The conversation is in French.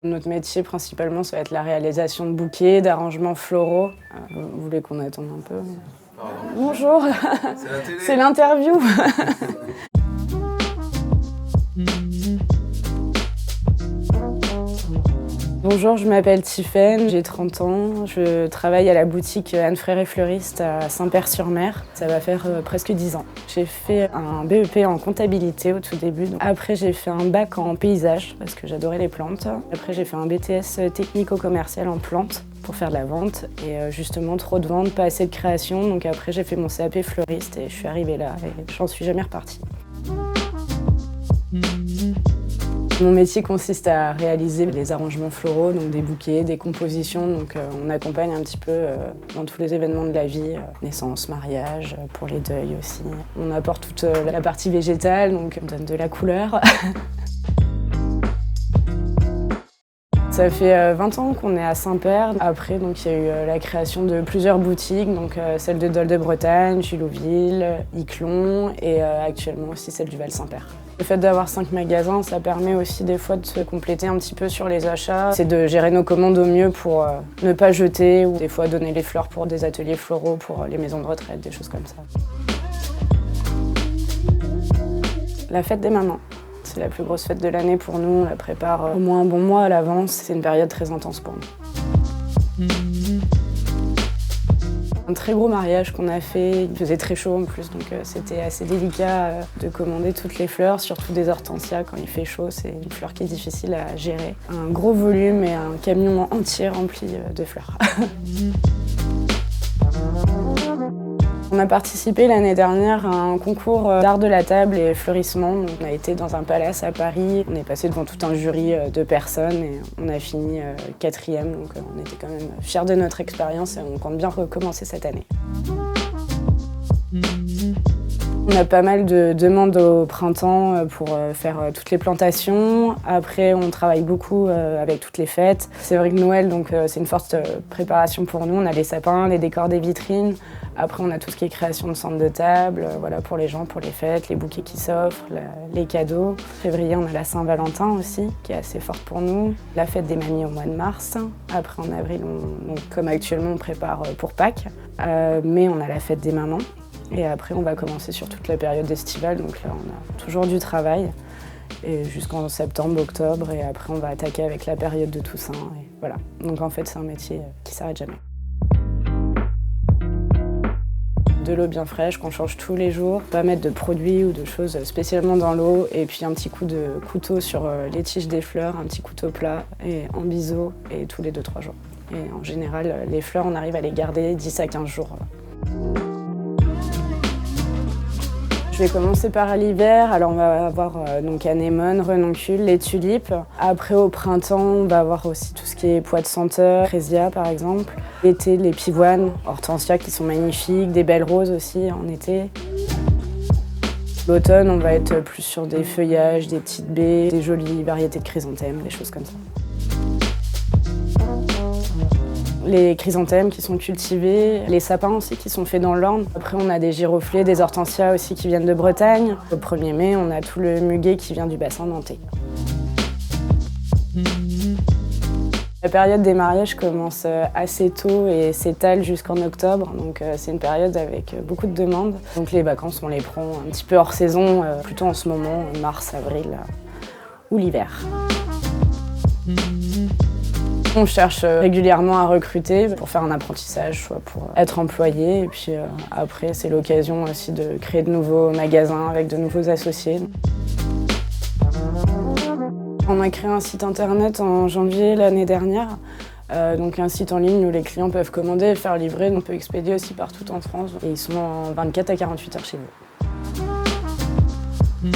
Notre métier, principalement, ça va être la réalisation de bouquets, d'arrangements floraux. Vous voulez qu'on attende un peu? Pardon. Bonjour. C'est la télé. C'est l'interview. Bonjour, je m'appelle Tiffaine, j'ai 30 ans. Je travaille à la boutique Anne Frères et Fleuristes à Saint-Père-sur-Mer. Ça va faire presque 10 ans. J'ai fait un BEP en comptabilité au tout début. Après, j'ai fait un bac en paysage parce que j'adorais les plantes. Après, j'ai fait un BTS technico-commercial en plantes pour faire de la vente. Et justement, trop de ventes, pas assez de création. Donc après, j'ai fait mon CAP fleuriste et je suis arrivée là et j'en suis jamais repartie. Mon métier consiste à réaliser les arrangements floraux, donc des bouquets, des compositions. Donc on accompagne un petit peu dans tous les événements de la vie, naissance, mariage, pour les deuils aussi. On apporte toute la partie végétale, donc on donne de la couleur. Ça fait 20 ans qu'on est à Saint-Père. Après, donc, il y a eu la création de plusieurs boutiques, donc celle de Dol de Bretagne, Julouville, Yclon et actuellement aussi celle du Val-Saint-Père. Le fait d'avoir 5 magasins, ça permet aussi des fois de se compléter un petit peu sur les achats. C'est de gérer nos commandes au mieux pour ne pas jeter ou des fois donner les fleurs pour des ateliers floraux, pour les maisons de retraite, des choses comme ça. La fête des mamans. C'est la plus grosse fête de l'année pour nous, on la prépare au moins un bon mois à l'avance. C'est une période très intense pour nous. Un très gros mariage qu'on a fait, il faisait très chaud en plus, donc c'était assez délicat de commander toutes les fleurs, surtout des hortensias. Quand il fait chaud, c'est une fleur qui est difficile à gérer. Un gros volume et un camion entier rempli de fleurs. On a participé l'année dernière à un concours d'art de la table et fleurissement. On a été dans un palace à Paris. On est passé devant tout un jury de personnes et on a fini 4e. Donc on était quand même fiers de notre expérience et on compte bien recommencer cette année. On a pas mal de demandes au printemps pour faire toutes les plantations. Après, on travaille beaucoup avec toutes les fêtes. C'est vrai que Noël, donc c'est une forte préparation pour nous. On a les sapins, les décors des vitrines. Après, on a tout ce qui est création de centres de table, voilà, pour les gens, pour les fêtes, les bouquets qui s'offrent, les cadeaux. En février, on a la Saint-Valentin aussi, qui est assez forte pour nous. La fête des mamies au mois de mars. Après, en avril, donc, comme actuellement, on prépare pour Pâques. Mai, on a la fête des mamans. Et après, on va commencer sur toute la période estivale. Donc là, on a toujours du travail. Et jusqu'en septembre, octobre. Et après, on va attaquer avec la période de Toussaint. Et voilà. Donc en fait, c'est un métier qui s'arrête jamais. De l'eau bien fraîche qu'on change tous les jours, pas mettre de produits ou de choses spécialement dans l'eau, et puis un petit coup de couteau sur les tiges des fleurs, un petit couteau plat et en biseau, et tous les 2-3 jours. Et en général, les fleurs, on arrive à les garder 10 à 15 jours. Je vais commencer par l'hiver. Alors on va avoir donc anémone, renoncule, les tulipes. Après au printemps, on va avoir aussi tout ce qui est pois de senteur, frésia par exemple. L'été, les pivoines, hortensias qui sont magnifiques, des belles roses aussi en été. L'automne, on va être plus sur des feuillages, des petites baies, des jolies variétés de chrysanthèmes, des choses comme ça. Les chrysanthèmes qui sont cultivés, les sapins aussi qui sont faits dans l'Orne. Après, on a des giroflées, des hortensias aussi qui viennent de Bretagne. Au 1er mai, on a tout le muguet qui vient du bassin nantais. La période des mariages commence assez tôt et s'étale jusqu'en octobre. Donc c'est une période avec beaucoup de demandes. Donc les vacances, on les prend un petit peu hors saison, plutôt en ce moment, mars, avril ou l'hiver. On cherche régulièrement à recruter pour faire un apprentissage, soit pour être employé. Et puis après, c'est l'occasion aussi de créer de nouveaux magasins avec de nouveaux associés. On a créé un site internet en janvier l'année dernière. Donc un site en ligne où les clients peuvent commander et faire livrer. On peut expédier aussi partout en France. Et ils sont en 24 à 48 heures chez vous.